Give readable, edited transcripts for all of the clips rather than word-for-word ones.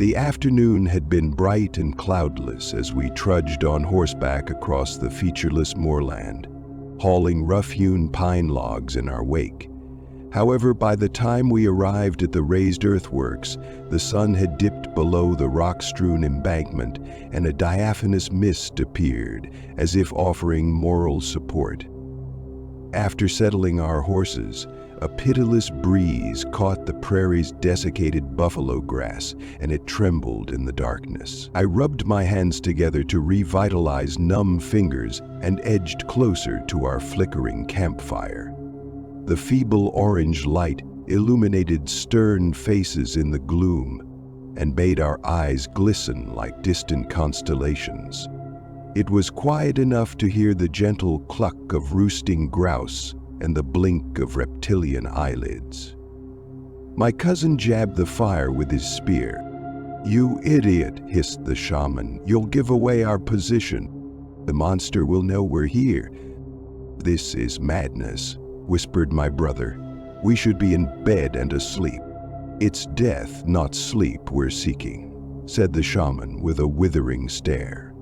The afternoon had been bright and cloudless as we trudged on horseback across the featureless moorland, hauling rough-hewn pine logs in our wake. However, by the time we arrived at the raised earthworks, the sun had dipped below the rock-strewn embankment and a diaphanous mist appeared, as if offering moral support. After settling our horses, a pitiless breeze caught the prairie's desiccated buffalo grass, and it trembled in the darkness. I rubbed my hands together to revitalize numb fingers and edged closer to our flickering campfire. The feeble orange light illuminated stern faces in the gloom and made our eyes glisten like distant constellations. It was quiet enough to hear the gentle cluck of roosting grouse and the blink of reptilian eyelids. My cousin jabbed the fire with his spear. "You idiot," hissed the shaman. "You'll give away our position. The monster will know we're here." "This is madness," whispered my brother. "We should be in bed and asleep." "It's death, not sleep, we're seeking," said the shaman with a withering stare.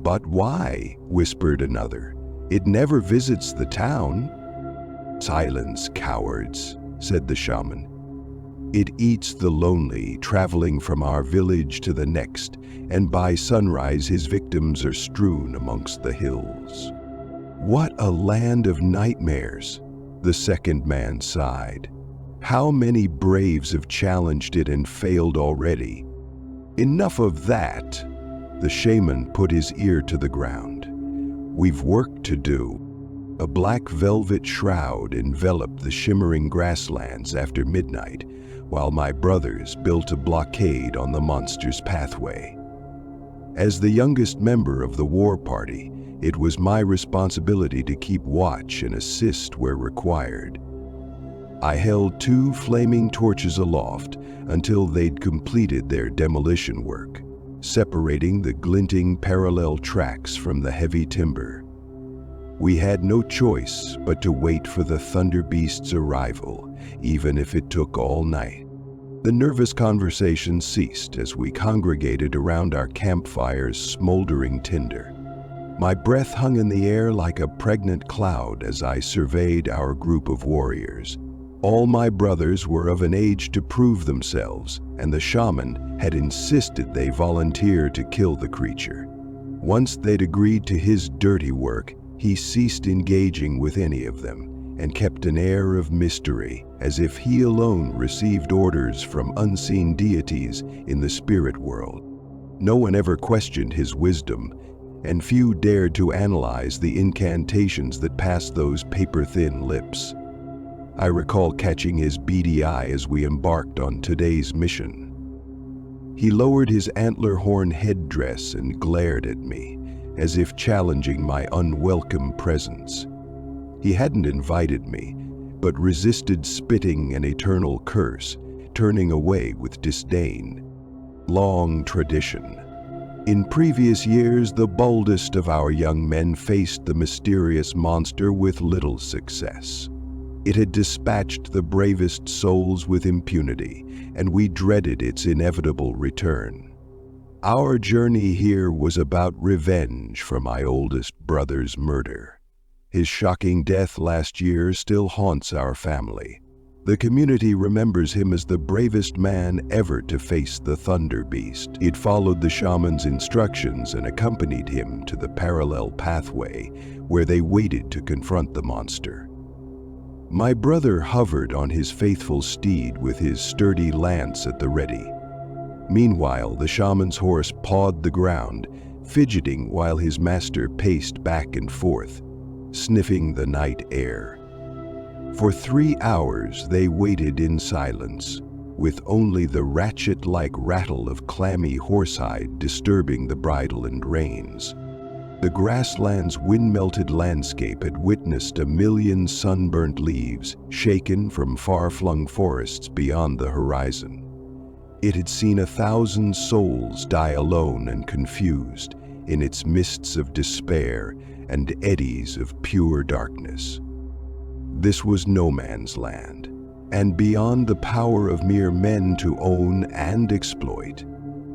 "But why?" whispered another. "It never visits the town." "Silence, cowards," said the shaman. "It eats the lonely, traveling from our village to the next, and by sunrise his victims are strewn amongst the hills." "What a land of nightmares," the second man sighed. "How many braves have challenged it and failed already?" "Enough of that," the shaman put his ear to the ground. "We've work to do." A black velvet shroud enveloped the shimmering grasslands after midnight, while my brothers built a blockade on the monster's pathway. As the youngest member of the war party, it was my responsibility to keep watch and assist where required. I held 2 flaming torches aloft until they'd completed their demolition work, separating the glinting parallel tracks from the heavy timber. We had no choice but to wait for the Thunder Beast's arrival, even if it took all night. The nervous conversation ceased as we congregated around our campfire's smoldering tinder. My breath hung in the air like a pregnant cloud as I surveyed our group of warriors. All my brothers were of an age to prove themselves, and the shaman had insisted they volunteer to kill the creature. Once they'd agreed to his dirty work, he ceased engaging with any of them and kept an air of mystery, as if he alone received orders from unseen deities in the spirit world. No one ever questioned his wisdom, and few dared to analyze the incantations that passed those paper-thin lips. I recall catching his beady eye as we embarked on today's mission. He lowered his antler horn headdress and glared at me, as if challenging my unwelcome presence. He hadn't invited me, but resisted spitting an eternal curse, turning away with disdain. Long tradition. In previous years, the boldest of our young men faced the mysterious monster with little success. It had dispatched the bravest souls with impunity, and we dreaded its inevitable return. Our journey here was about revenge for my oldest brother's murder. His shocking death last year still haunts our family. The community remembers him as the bravest man ever to face the Thunder Beast. He'd followed the shaman's instructions and accompanied him to the parallel pathway, where they waited to confront the monster. My brother hovered on his faithful steed with his sturdy lance at the ready. Meanwhile, the shaman's horse pawed the ground, fidgeting while his master paced back and forth, sniffing the night air. For 3 hours they waited in silence, with only the ratchet-like rattle of clammy horsehide disturbing the bridle and reins. The grassland's wind-melted landscape had witnessed a million sunburnt leaves shaken from far-flung forests beyond the horizon. It had seen 1,000 souls die alone and confused in its mists of despair and eddies of pure darkness. This was no man's land, And beyond the power of mere men to own and exploit,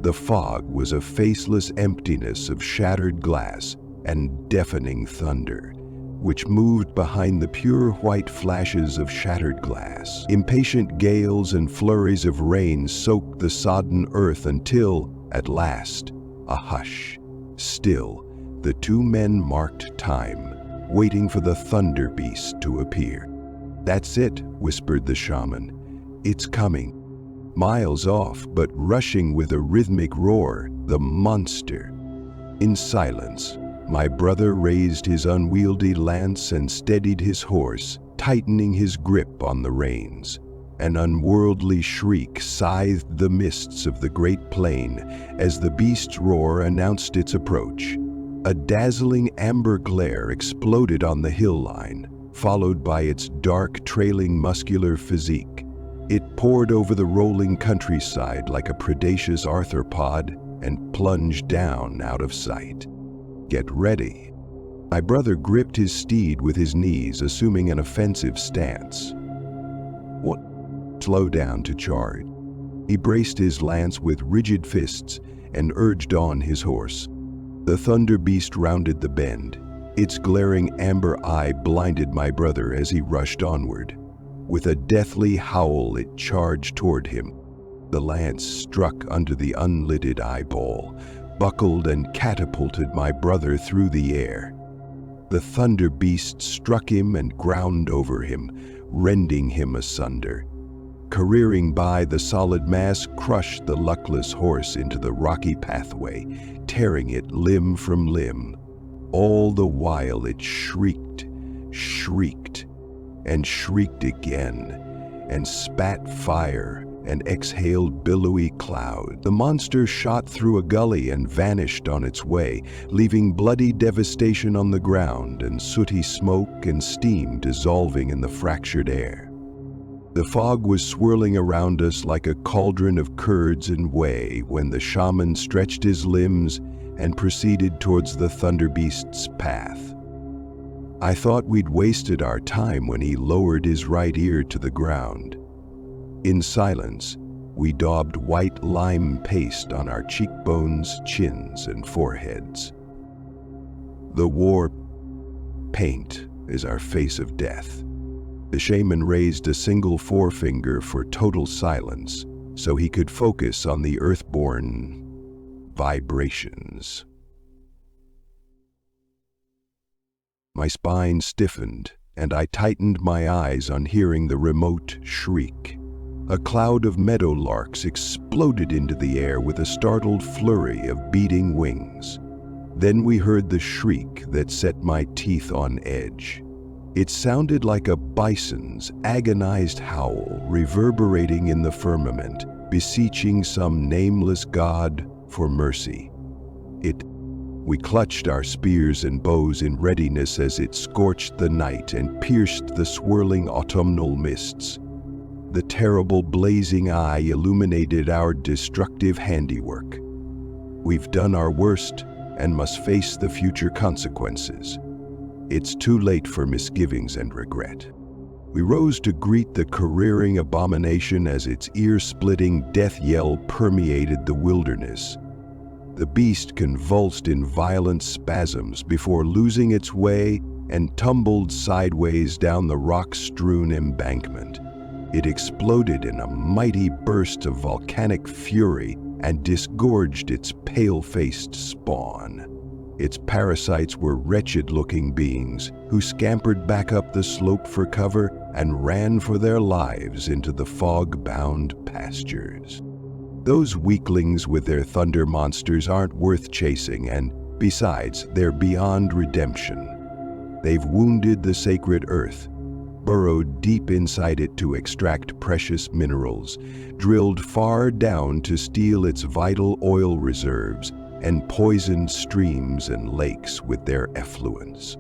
the fog was a faceless emptiness of shattered glass and deafening thunder, which moved behind the pure white flashes of shattered glass. Impatient gales and flurries of rain soaked the sodden earth until, at last, a hush. Still, the two men marked time, waiting for the thunder beast to appear. "That's it," whispered the shaman. "It's coming." Miles off, but rushing with a rhythmic roar, the monster. In silence, my brother raised his unwieldy lance and steadied his horse, tightening his grip on the reins. An unworldly shriek scythed the mists of the great plain as the beast's roar announced its approach. A dazzling amber glare exploded on the hill line, followed by its dark, trailing muscular physique. It poured over the rolling countryside like a predaceous arthropod and plunged down out of sight. "Get ready." My brother gripped his steed with his knees, assuming an offensive stance. "What?" Slow down to charge. He braced his lance with rigid fists and urged on his horse. The thunder beast rounded the bend. Its glaring amber eye blinded my brother as he rushed onward. With a deathly howl, it charged toward him. The lance struck under the unlidded eyeball, buckled and catapulted my brother through the air. The thunder beast struck him and ground over him, rending him asunder. Careering by, the solid mass crushed the luckless horse into the rocky pathway, tearing it limb from limb. All the while it shrieked, shrieked, and shrieked again, and spat fire and exhaled billowy cloud. The monster shot through a gully and vanished on its way, leaving bloody devastation on the ground and sooty smoke and steam dissolving in the fractured air. The fog was swirling around us like a cauldron of curds and whey when the shaman stretched his limbs and proceeded towards the thunder beast's path. I thought we'd wasted our time when he lowered his right ear to the ground. In silence, we daubed white lime paste on our cheekbones, chins, and foreheads. The war paint is our face of death. The shaman raised a single forefinger for total silence so he could focus on the earthborn vibrations. My spine stiffened, and I tightened my eyes on hearing the remote shriek. A cloud of meadowlarks exploded into the air with a startled flurry of beating wings. Then we heard the shriek that set my teeth on edge. It sounded like a bison's agonized howl reverberating in the firmament, beseeching some nameless god for mercy. We clutched our spears and bows in readiness as it scorched the night and pierced the swirling autumnal mists. The terrible blazing eye illuminated our destructive handiwork. We've done our worst and must face the future consequences. It's too late for misgivings and regret. We rose to greet the careering abomination as its ear-splitting death yell permeated the wilderness. The beast convulsed in violent spasms before losing its way and tumbled sideways down the rock-strewn embankment. It exploded in a mighty burst of volcanic fury and disgorged its pale-faced spawn. Its parasites were wretched-looking beings who scampered back up the slope for cover and ran for their lives into the fog-bound pastures. Those weaklings with their thunder monsters aren't worth chasing, and besides, they're beyond redemption. They've wounded the sacred earth, burrowed deep inside it to extract precious minerals, drilled far down to steal its vital oil reserves, and poisoned streams and lakes with their effluents.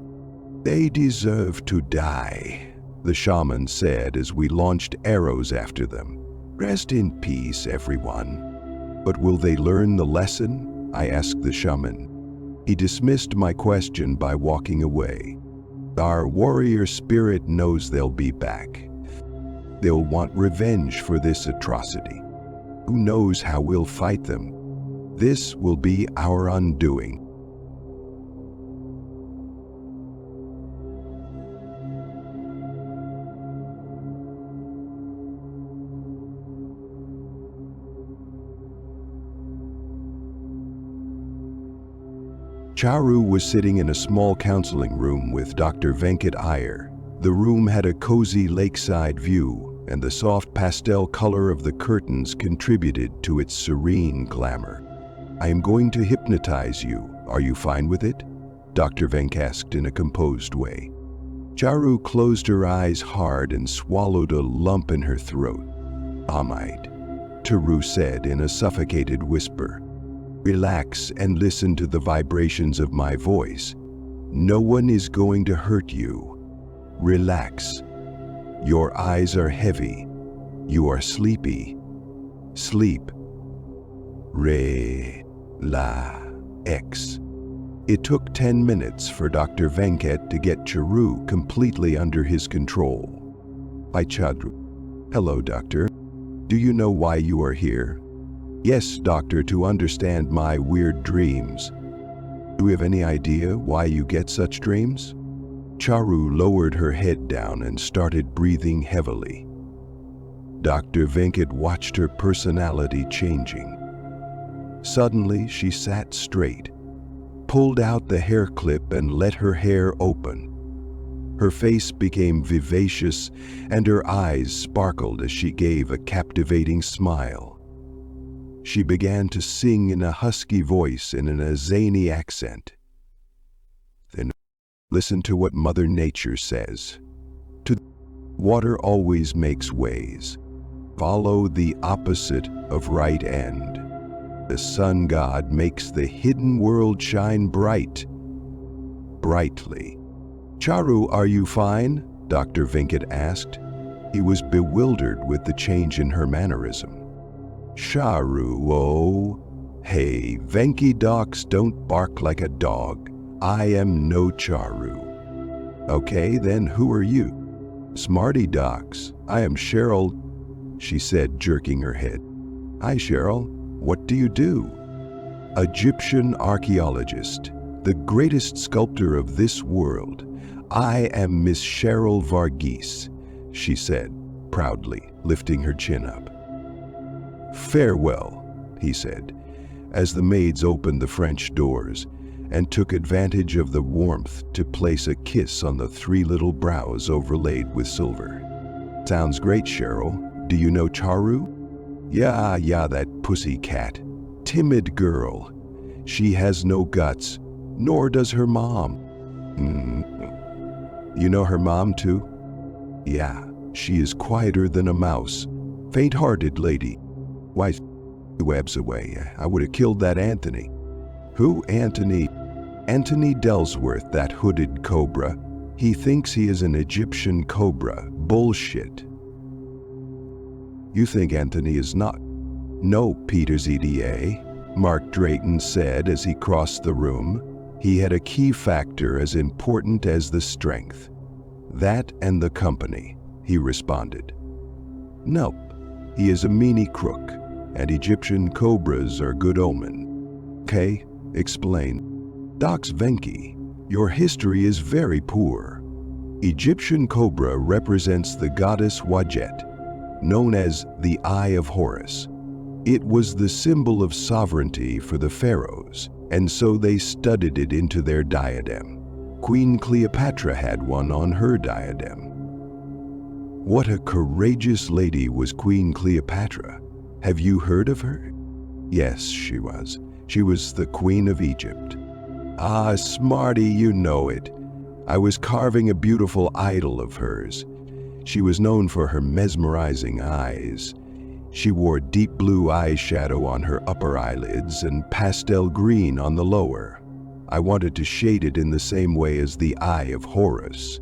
They deserve to die, the shaman said as we launched arrows after them. Rest in peace, everyone. But will they learn the lesson? I asked the shaman. He dismissed my question by walking away. Our warrior spirit knows they'll be back. They'll want revenge for this atrocity. Who knows how we'll fight them? This will be our undoing. Charu was sitting in a small counseling room with Dr. Venkat Iyer. The room had a cozy lakeside view, and the soft pastel color of the curtains contributed to its serene glamour. "I am going to hypnotize you. Are you fine with it?" Dr. Venk asked in a composed way. Charu closed her eyes hard and swallowed a lump in her throat. "Amide," Charu said in a suffocated whisper. "Relax and listen to the vibrations of my voice. No one is going to hurt you. Relax. Your eyes are heavy. You are sleepy. Sleep. Relax." It took 10 minutes for Dr. Venkat to get Charu completely under his control. "Hi, Charu." "Hello, doctor. Do you know why you are here?" "Yes, doctor, to understand my weird dreams." "Do you have any idea why you get such dreams?" Charu lowered her head down and started breathing heavily. Dr. Venkat watched her personality changing. Suddenly, she sat straight, pulled out the hair clip and let her hair open. Her face became vivacious and her eyes sparkled as she gave a captivating smile. She began to sing in a husky voice and in a zany accent. "Then listen to what Mother Nature says. Water always makes ways. Follow the opposite of right end. The sun god makes the hidden world shine brightly." "Charu, are you fine?" Dr. Venkat asked. He was bewildered with the change in her mannerism. "Charu, oh, hey, Venki docs don't bark like a dog. I am no Charu." "Okay, then who are you?" "Smarty docs, I am Cheryl," she said, jerking her head. "Hi, Cheryl. What do you do?" "Egyptian archaeologist, the greatest sculptor of this world. I am Miss Cheryl Varghese," she said, proudly, lifting her chin up. "Farewell," he said, as the maids opened the French doors and took advantage of the warmth to place a kiss on the 3 little brows overlaid with silver. "Sounds great, Cheryl. Do you know Charu?" Yeah, that pussy cat. Timid girl. She has no guts, nor does her mom." "You know her mom too?" "Yeah, she is quieter than a mouse. Faint-hearted lady. Why, webs away. I would have killed that Anthony." "Who, Anthony?" "Anthony Dellsworth, that hooded cobra. He thinks he is an Egyptian cobra. Bullshit." "You think Anthony is not?" "No, Peters EDA," Mark Drayton said as he crossed the room. He had a key factor as important as the strength. "That and the company," he responded. "Nope, he is a meanie crook, and Egyptian cobras are good omen." "Okay, explain." "Docs Venki, your history is very poor. Egyptian cobra represents the goddess Wajet, known as the Eye of Horus. It was the symbol of sovereignty for the pharaohs, and so they studded it into their diadem. Queen Cleopatra had one on her diadem." "What a courageous lady was Queen Cleopatra. Have you heard of her?" "Yes, she was. She was the Queen of Egypt." "Ah, smarty, you know it. I was carving a beautiful idol of hers. She was known for her mesmerizing eyes. She wore deep blue eyeshadow on her upper eyelids and pastel green on the lower. I wanted to shade it in the same way as the Eye of Horus.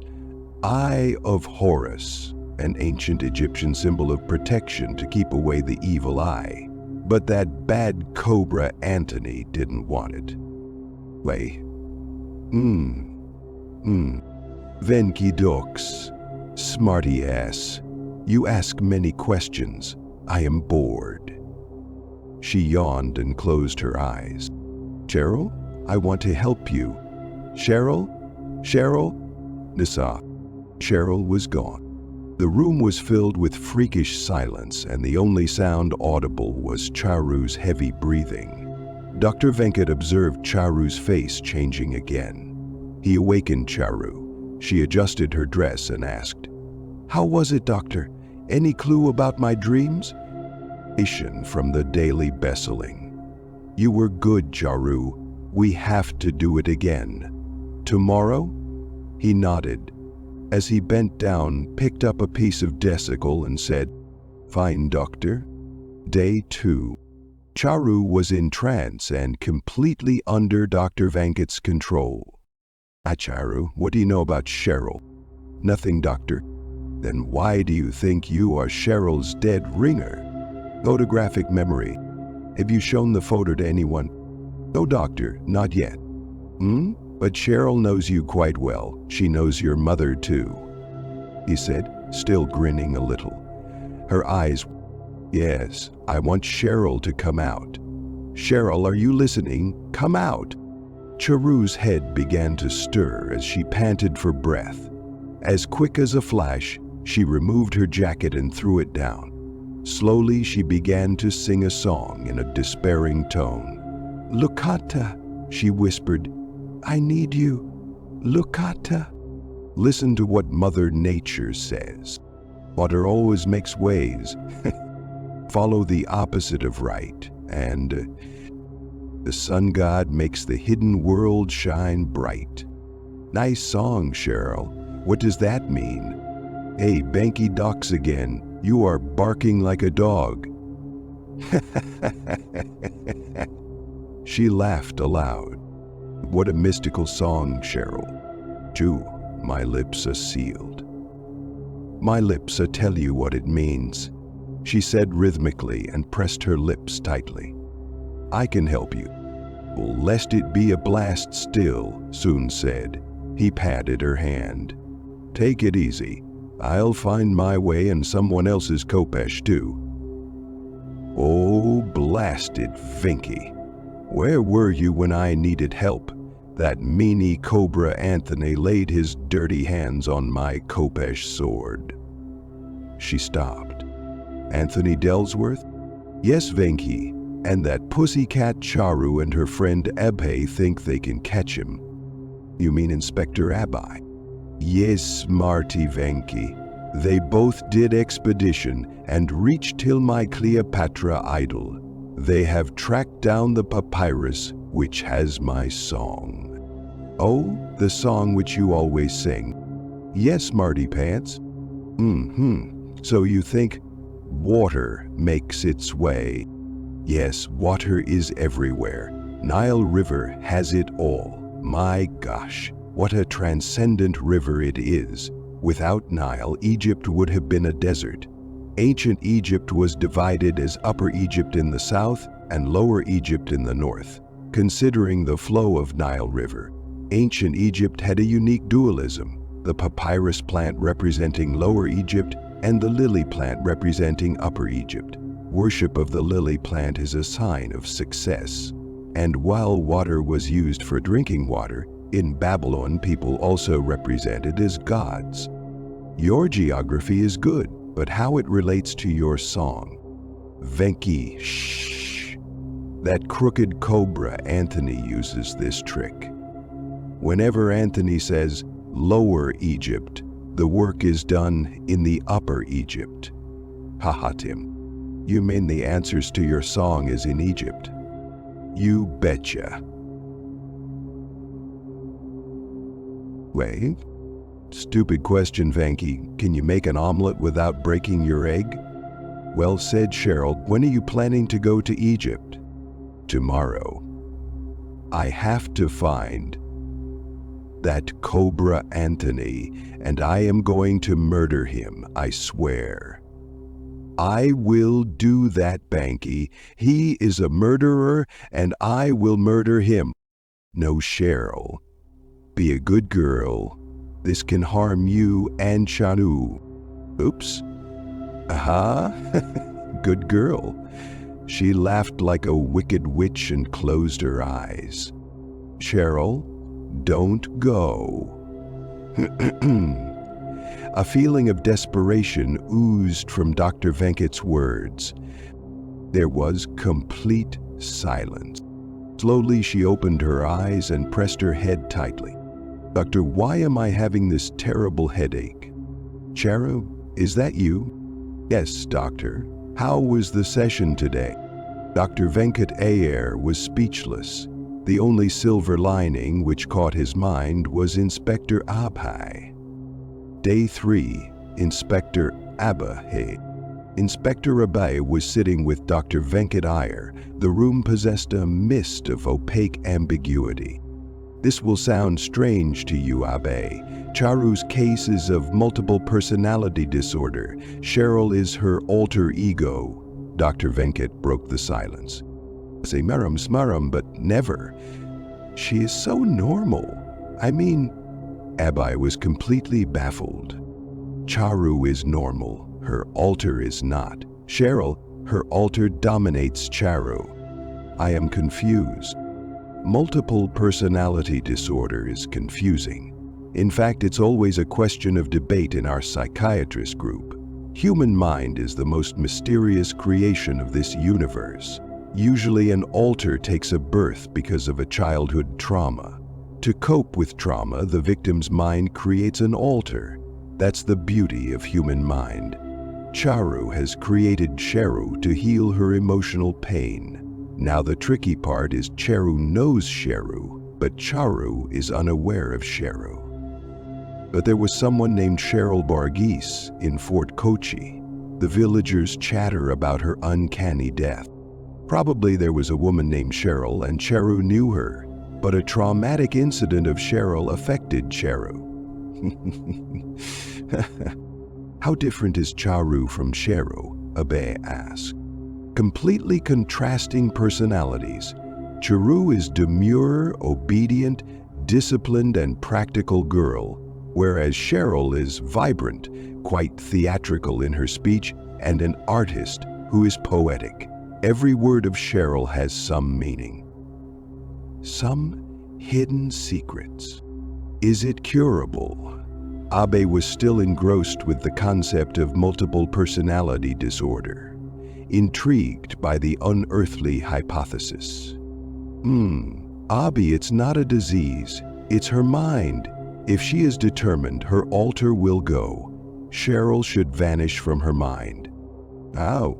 Eye of Horus, an ancient Egyptian symbol of protection to keep away the evil eye. But that bad cobra Anthony didn't want it. Wait. Venki doks. Smarty ass. You ask many questions. I am bored." She yawned and closed her eyes. "Cheryl, I want to help you." "Cheryl? Cheryl?" Nissa. Cheryl was gone. The room was filled with freakish silence, and the only sound audible was Charu's heavy breathing. Dr. Venkat observed Charu's face changing again. He awakened Charu. She adjusted her dress and asked, "How was it, doctor? Any clue about my dreams?" From the daily bestling. "You were good, Charu. We have to do it again. Tomorrow?" He nodded. As he bent down, picked up a piece of desicle and said, "Fine, doctor." Day 2. Charu was in trance and completely under Dr. Venkat's control. "Charu, what do you know about Cheryl?" "Nothing, doctor." "Then why do you think you are Cheryl's dead ringer?" "Photographic memory." "Have you shown the photo to anyone?" "No, doctor, not yet." "But Cheryl knows you quite well. She knows your mother too," he said, still grinning a little. Her eyes, "Yes, I want Cheryl to come out." "Cheryl, are you listening? Come out!" Charu's head began to stir as she panted for breath. As quick as a flash, she removed her jacket and threw it down. Slowly, she began to sing a song in a despairing tone. "Lukata," she whispered. "I need you. Lukata." Listen to what Mother Nature says. Water always makes ways. Follow the opposite of right, and the sun god makes the hidden world shine bright. Nice song, Cheryl. What does that mean? Hey, Banky Docs again. You are barking like a dog. She laughed aloud. What a mystical song, Cheryl. Chew, my lips are sealed. My lips are tell you what it means, she said rhythmically and pressed her lips tightly. I can help you. Well, lest it be a blast still, Soon said. He patted her hand. Take it easy. I'll find my way and someone else's Kopesh too. Oh, blasted Vinky. Where were you when I needed help? That meanie Cobra Anthony laid his dirty hands on my Kopesh sword. She stopped. Anthony Dellsworth? Yes, Venki, and that pussycat Charu and her friend Abhay think they can catch him. You mean Inspector Abhay? Yes, smarty Venki. They both did expedition and reached till my Cleopatra idol. They have tracked down the papyrus which has my song. Oh, the song which you always sing. Yes, smarty pants. So you think water makes its way. Yes, water is everywhere. Nile River has it all. My gosh, what a transcendent river it is. Without Nile, Egypt would have been a desert. Ancient Egypt was divided as Upper Egypt in the south and Lower Egypt in the north. Considering the flow of Nile River, ancient Egypt had a unique dualism, the papyrus plant representing Lower Egypt and the lily plant representing Upper Egypt. Worship of the lily plant is a sign of success. And while water was used for drinking water, in Babylon people also represented as gods. Your geography is good, but how it relates to your song. Venki, shh. That crooked cobra Anthony uses this trick. Whenever Anthony says Lower Egypt, the work is done in the Upper Egypt. Haha, Tim. You mean the answers to your song is in Egypt? You betcha. Wait. Stupid question, Venki. Can you make an omelet without breaking your egg? Well said, Cheryl. When are you planning to go to Egypt? Tomorrow. I have to find that Cobra Anthony, and I am going to murder him, I swear. I will do that, Banky. He is a murderer, and I will murder him. No, Cheryl. Be a good girl. This can harm you and Shanu. Oops. Aha, good girl. She laughed like a wicked witch and closed her eyes. Cheryl, don't go. A feeling of desperation oozed from Dr. Venkat's words. There was complete silence. Slowly she opened her eyes and pressed her head tightly. Doctor, why am I having this terrible headache? Charu, is that you? Yes, doctor. How was the session today? Dr. Venkat Iyer was speechless. The only silver lining which caught his mind was Inspector Abhay. Day 3, Inspector Abhay. Inspector Abhay was sitting with Dr. Venkat Iyer. The room possessed a mist of opaque ambiguity. This will sound strange to you, Abhay. Charu's case is of multiple personality disorder. Cheryl is her alter ego. Dr. Venkat broke the silence. Say maram smaram, but never. She is so normal. I mean, Abhay was completely baffled. Charu is normal. Her alter is not. Cheryl, her alter dominates Charu. I am confused. Multiple personality disorder is confusing. In fact, it's always a question of debate in our psychiatrist group. Human mind is the most mysterious creation of this universe. Usually an alter takes a birth because of a childhood trauma. To cope with trauma, the victim's mind creates an alter. That's the beauty of human mind. Charu has created Cheru to heal her emotional pain. Now the tricky part is Cheru knows Cheru, but Charu is unaware of Cheru. But there was someone named Cheryl Varghese in Fort Kochi. The villagers chatter about her uncanny death. Probably there was a woman named Cheryl and Cheru knew her, but a traumatic incident of Cheryl affected Cheru. How different is Charu from Cheru? Abhay asked. Completely contrasting personalities. Charu is demure, obedient, disciplined, and practical girl, whereas Cheryl is vibrant, quite theatrical in her speech, and an artist who is poetic. Every word of Cheryl has some meaning. Some hidden secrets. Is it curable? Abhay was still engrossed with the concept of multiple personality disorder, intrigued by the unearthly hypothesis. Abhi, it's not a disease, it's her mind. If she is determined, her alter will go. Cheryl should vanish from her mind. How?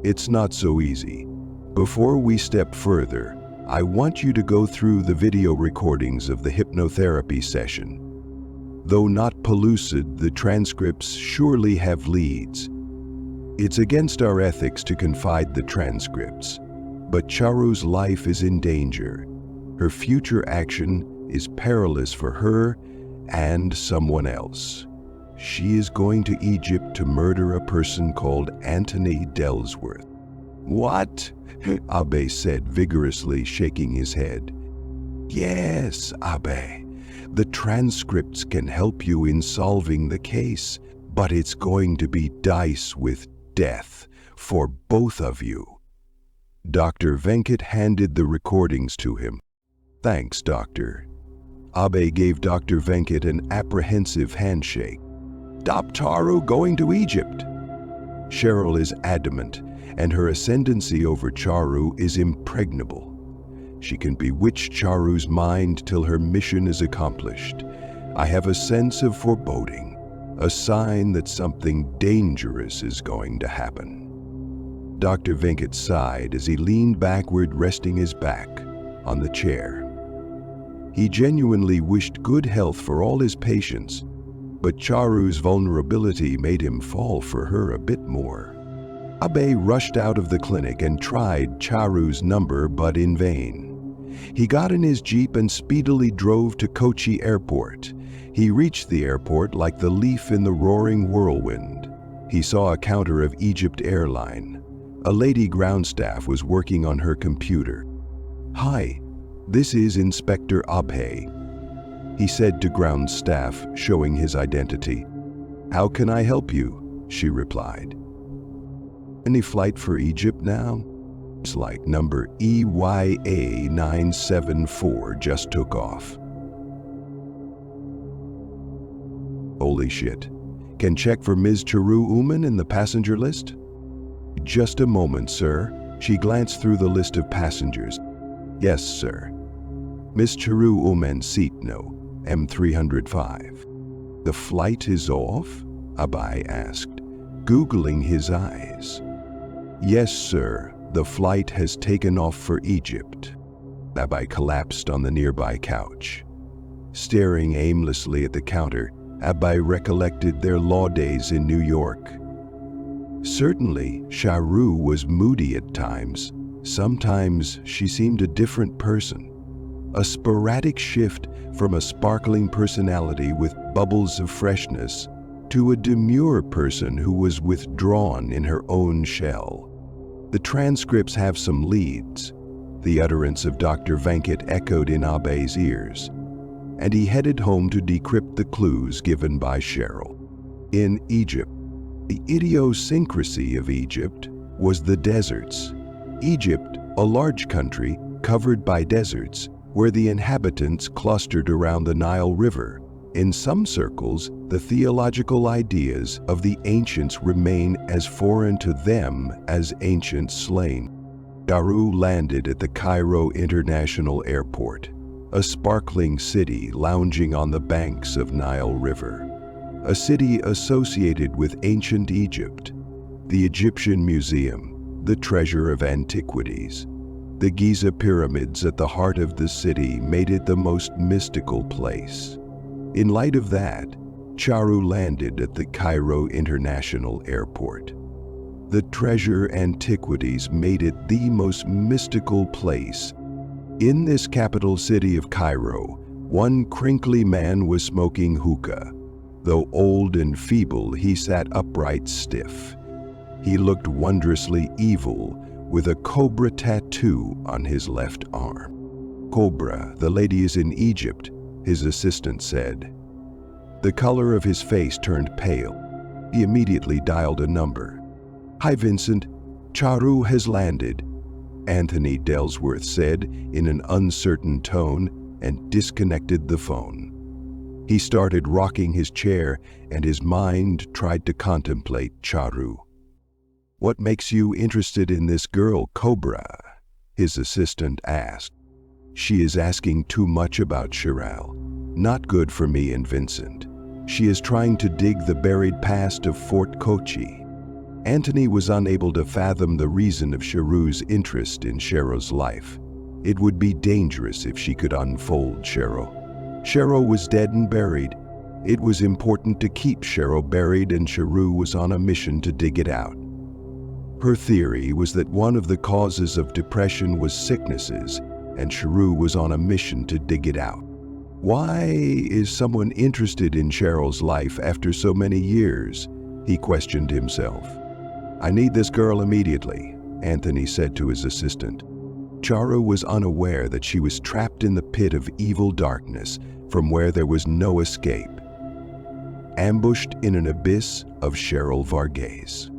It's not so easy. Before we step further, I want you to go through the video recordings of the hypnotherapy session. Though not pellucid, the transcripts surely have leads. It's against our ethics to confide the transcripts, but Charu's life is in danger. Her future action is perilous for her and someone else. She is going to Egypt to murder a person called Anthony Dellsworth. What? Abhay said vigorously, shaking his head. Yes, Abhay. The transcripts can help you in solving the case, but it's going to be dice with death for both of you. Dr. Venkat handed the recordings to him. Thanks, doctor. Abhay gave Dr. Venkat an apprehensive handshake. Stop Charu going to Egypt. Cheryl is adamant, and her ascendancy over Charu is impregnable. She can bewitch Charu's mind till her mission is accomplished. I have a sense of foreboding, a sign that something dangerous is going to happen. Dr. Venkat sighed as he leaned backward, resting his back on the chair. He genuinely wished good health for all his patients, but Charu's vulnerability made him fall for her a bit more. Abhay rushed out of the clinic and tried Charu's number, but in vain. He got in his jeep and speedily drove to Kochi airport. He reached the airport like the leaf in the roaring whirlwind. He saw a counter of Egypt Airline. A lady ground staff was working on her computer. Hi, this is Inspector Abhay, he said to ground staff, showing his identity. How can I help you? She replied. Any flight for Egypt now? It's like number EYA 974 just took off. Holy shit. Can check for Ms. Charu Uman in the passenger list? Just a moment, sir. She glanced through the list of passengers. Yes, sir. Miss Charu Uman seat no, M305. The flight is off? Abai asked, googling his eyes. Yes, sir. The flight has taken off for Egypt. Abai collapsed on the nearby couch. Staring aimlessly at the counter, Abai recollected their law days in New York. Certainly, Charu was moody at times. Sometimes she seemed a different person. A sporadic shift from a sparkling personality with bubbles of freshness to a demure person who was withdrawn in her own shell. The transcripts have some leads. The utterance of Dr. Venkat echoed in Abai's ears, and he headed home to decrypt the clues given by Cheryl. In Egypt, the idiosyncrasy of Egypt was the deserts. Egypt, a large country covered by deserts, where the inhabitants clustered around the Nile River. In some circles, the theological ideas of the ancients remain as foreign to them as ancient slain. Charu landed at the Cairo International Airport, a sparkling city lounging on the banks of Nile River. A city associated with ancient Egypt, the Egyptian Museum, the treasure of antiquities. The Giza pyramids at the heart of the city made it the most mystical place. In light of that, Charu landed at the Cairo International Airport. The treasure antiquities made it the most mystical place. In this capital city of Cairo, one crinkly man was smoking hookah. Though old and feeble, he sat upright stiff. He looked wondrously evil, with a cobra tattoo on his left arm. Cobra, the lady is in Egypt, his assistant said. The color of his face turned pale. He immediately dialed a number. Hi, Vincent. Charu has landed, Anthony Dellsworth said in an uncertain tone and disconnected the phone. He started rocking his chair and his mind tried to contemplate Charu. What makes you interested in this girl, Cobra? His assistant asked. She is asking too much about Cheryl. Not good for me and Vincent. She is trying to dig the buried past of Fort Kochi. Anthony was unable to fathom the reason of Charu's interest in Cheryl's life. It would be dangerous if she could unfold Cheryl. Cheryl was dead and buried. It was important to keep Cheryl buried, and Charu was on a mission to dig it out. Her theory was that one of the causes of depression was sicknesses, and Charu was on a mission to dig it out. Why is someone interested in Cheryl's life after so many years? He questioned himself. I need this girl immediately, Anthony said to his assistant. Charu was unaware that she was trapped in the pit of evil darkness from where there was no escape, ambushed in an abyss of Cheryl Varghese.